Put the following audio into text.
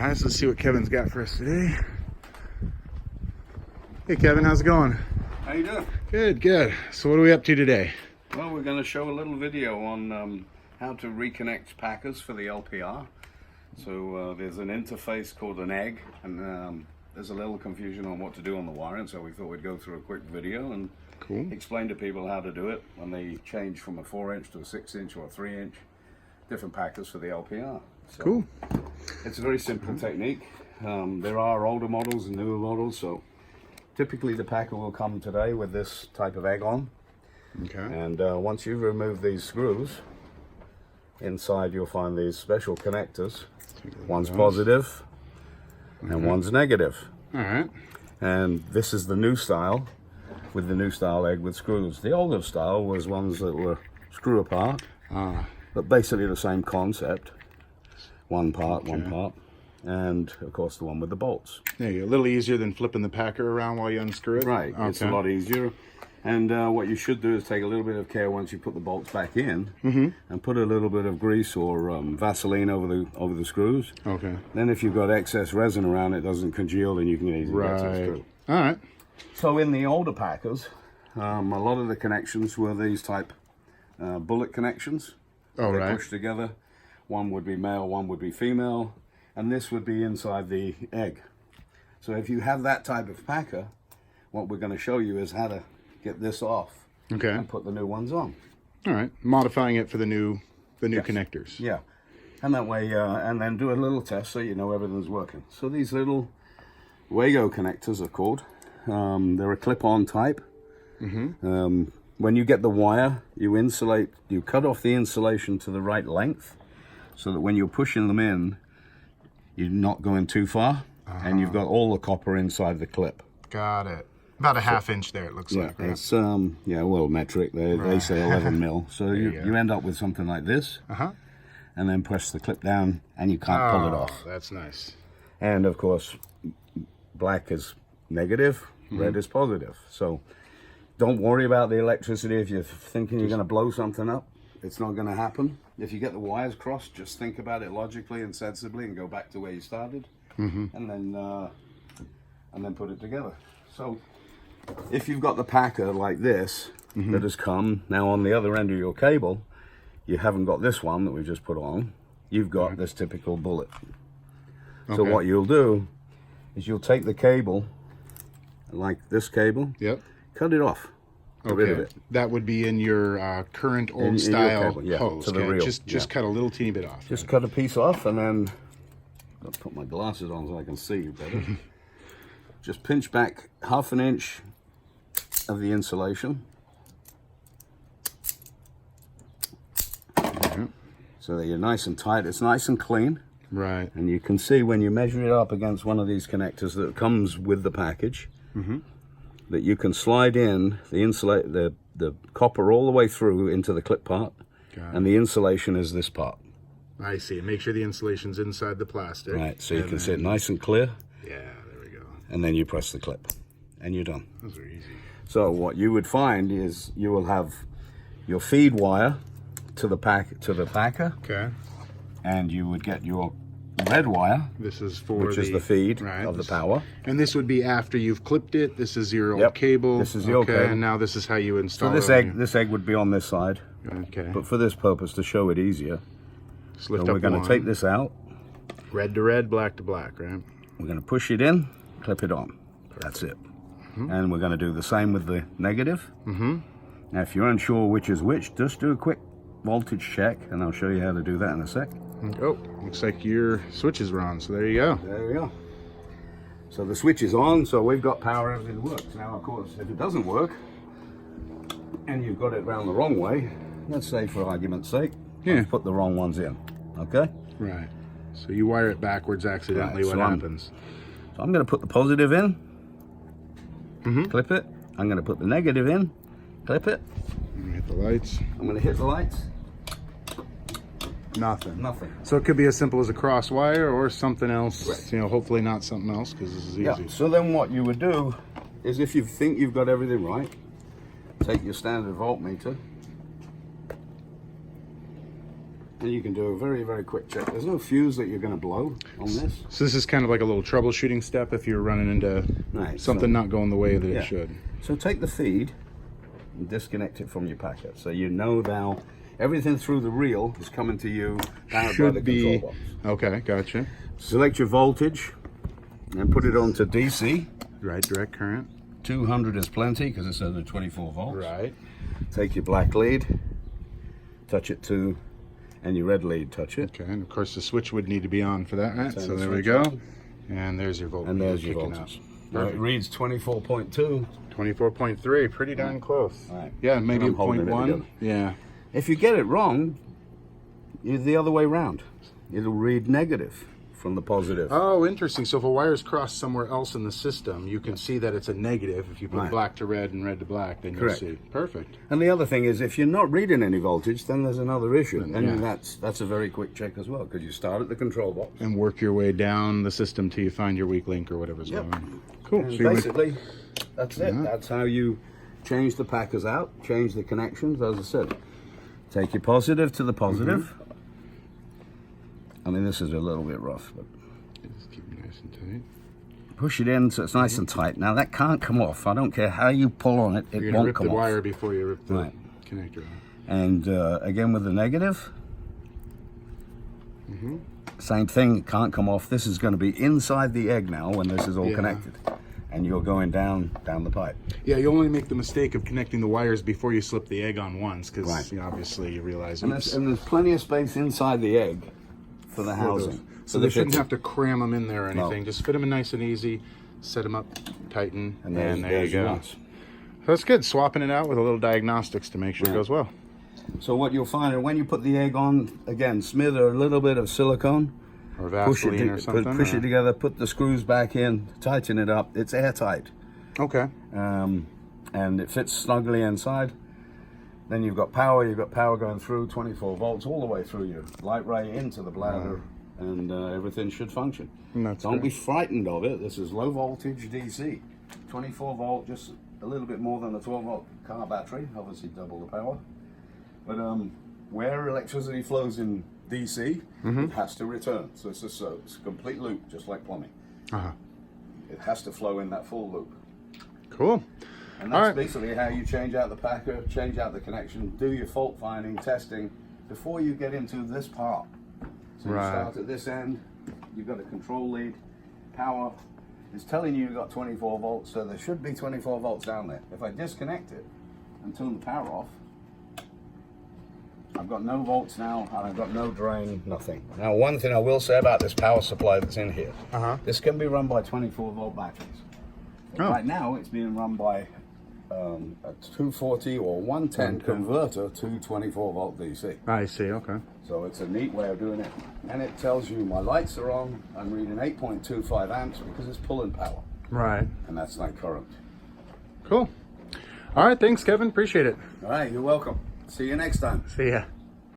guys, let's see what Kevin's got for us today. Hey Kevin, how's it going? How you doing? Good, good. So what are we up to today? Well, we're going to show a little video on how to reconnect packers for the LPR. So there's an interface called an egg, and there's a little confusion on what to do on the wiring, so we thought we'd go through a quick video and explain to people how to do it when they change from a 4-inch to a 6-inch or a 3-inch, different packers for the LPR. So cool. It's a very simple technique. There are older models and newer models, so typically the packer will come today with this type of egg on. Okay. And once you remove these screws, inside you'll find these special connectors. One's positive and one's negative. All right. And this is the new style, with the new style egg with screws. The older style was ones that were screw apart, but basically the same concept. One part, one part. And of course the one with the bolts. There you go. A little easier than flipping the packer around while you unscrew it. Right, it's a lot easier. And what you should do is take a little bit of care once you put the bolts back in, and put a little bit of grease or Vaseline over the screws. Okay. Then if you've got excess resin around, it doesn't congeal, then you can easily get to the screw. All right. So in the older packers, a lot of the connections were these type bullet connections. Oh, They push together. One would be male, one would be female, and this would be inside the egg. So if you have that type of packer, what we're going to show you is how to get this off and put the new ones on. All right. Modifying it for the new connectors. Yeah. And that way, and then do a little test so you know everything's working. So these little Wago connectors are called. They're a clip-on type. When you get the wire, you cut off the insulation to the right length so that when you're pushing them in, you're not going too far, and you've got all the copper inside the clip. Got it. About a half-inch there, it looks like. Right? It's well, metric. They say 11 mil. So you end up with something like this, and then press the clip down, and you can't pull it off. That's nice. And of course, black is negative, red is positive. So don't worry about the electricity. If you're thinking you're going to blow something up, it's not going to happen. If you get the wires crossed, just think about it logically and sensibly, and go back to where you started, and then put it together. So if you've got the packer like this that has come, now on the other end of your cable, you haven't got this one that we just put on. You've got this typical bullet. So what you'll do is you'll take the cable, like this cable, cut it off. Get rid of it. That would be in your current old style hose. To the reel. Just cut a little teeny bit off. Just cut a piece off, and then I'll put my glasses on so I can see better. Just pinch back 1/2 inch of the insulation. So that you're nice and tight. It's nice and clean. Right. And you can see when you measure it up against one of these connectors that comes with the package, that you can slide in the copper all the way through into the clip part, and the insulation is this part. I see. Make sure the insulation's inside the plastic. Right, so you can see it nice and clear. Yeah, there we go. And then you press the clip, and you're done. Those are easy. So what you would find is you will have your feed wire to the packer. Okay. And you would get your red wire. This is for which is the feed of the power. And this would be after you've clipped it. This is your old cable. This is the old cable. And now this is how you install it. So this egg would be on this side. Okay. But for this purpose, to show it easier, so we're going to take this out. Red to red, black to black, right? We're going to push it in, clip it on. That's it. And we're going to do the same with the negative. Now, if you're unsure which is which, just do a quick voltage check, and I'll show you how to do that in a sec. Oh, looks like your switches were on, so there you go. There we go. So the switch is on, so we've got power, everything works. Now, of course, if it doesn't work, and you've got it round the wrong way, let's say for argument's sake, let's put the wrong ones in, okay? Right. So you wire it backwards accidentally, what happens? So I'm going to put the positive in, clip it. I'm going to put the negative in, clip it. I'm going to hit the lights. I'm going to hit the lights. Nothing. So it could be as simple as a cross wire or something else, you know, hopefully not something else, because this is easy. Yeah. So then what you would do is, if you think you've got everything right, take your standard voltmeter and you can do a very, very quick check. There's no fuse that you're going to blow on this. So this is kind of like a little troubleshooting step if you're running into something not going the way that it should. So take the feed and disconnect it from your packet. So you know now everything through the reel is coming to you powered by the control box. Okay, gotcha. Select your voltage and put it on to DC. Right, direct current. 200 is plenty because it's under 24 volts. Right. Take your black lead, touch it to, and your red lead, touch it. Okay, and of course the switch would need to be on for that, right? Turn So the there we switch go. on. And there's your voltage. And there's your kicking voltage. up. Now it reads 24.2. 24.3, pretty darn close. Right. Yeah, maybe a I'm holding it 0.1. together. Yeah. If you get it wrong, you're the other way round. It'll read negative from the positive. Oh, interesting. So if a wire's crossed somewhere else in the system, you can see that it's a negative. If you put black to red and red to black, then Correct. you'll see. Perfect. And the other thing is, if you're not reading any voltage, then there's another issue. And yeah. that's a very quick check as well, because you start at the control box. And work your way down the system till you find your weak link or whatever's going on. Cool. And So you basically, that's it. That's how you change the packers out, change the connections. As I said, take your positive to the positive. I mean, this is a little bit rough, but just keep it nice and tight. push it in so it's nice and tight. Now that can't come off. I don't care how you pull on it, You're it gonna won't rip come the off. wire before you rip the connector off. And again with the negative, same thing, it can't come off. This is going to be inside the egg now when this is all connected. And you're going down the pipe. Yeah, you only make the mistake of connecting the wires before you slip the egg on once, because obviously you realize And there's plenty of space inside the egg for the housing. So they shouldn't have to cram them in there or anything. Just fit them in nice and easy, set them up, tighten, and there you go. So that's good. Swapping it out with a little diagnostics to make sure it goes well. So what you'll find is when you put the egg on, again, smither a little bit of silicone, or Vaseline or something. Push it together, put the screws back in, tighten it up. It's airtight. Okay. And it fits snugly inside. Then you've got power going through 24 volts all the way through your light ray into the bladder, and everything should function. Don't be frightened of it. This is low voltage DC. 24 volt, just a little bit more than a 12 volt car battery, obviously double the power. But where electricity flows in DC, it has to return. So it's a complete loop, just like plumbing. It has to flow in that full loop. Cool. And that's basically how you change out the packer, change out the connection, do your fault finding, testing, before you get into this part. So you start at this end, you've got a control lead, power. It's telling you you've got 24 volts, so there should be 24 volts down there. If I disconnect it and turn the power off, I've got no volts now, and I've got no drain, nothing. Now, one thing I will say about this power supply that's in here, this can be run by 24 volt batteries. Right now, it's being run by a 240 or 110 converter to 24 volt DC. I see, okay. So it's a neat way of doing it. And it tells you my lights are on, I'm reading 8.25 amps because it's pulling power. Right. And that's my current. Cool. All right, thanks, Kevin. Appreciate it. All right, you're welcome. See you next time. See ya.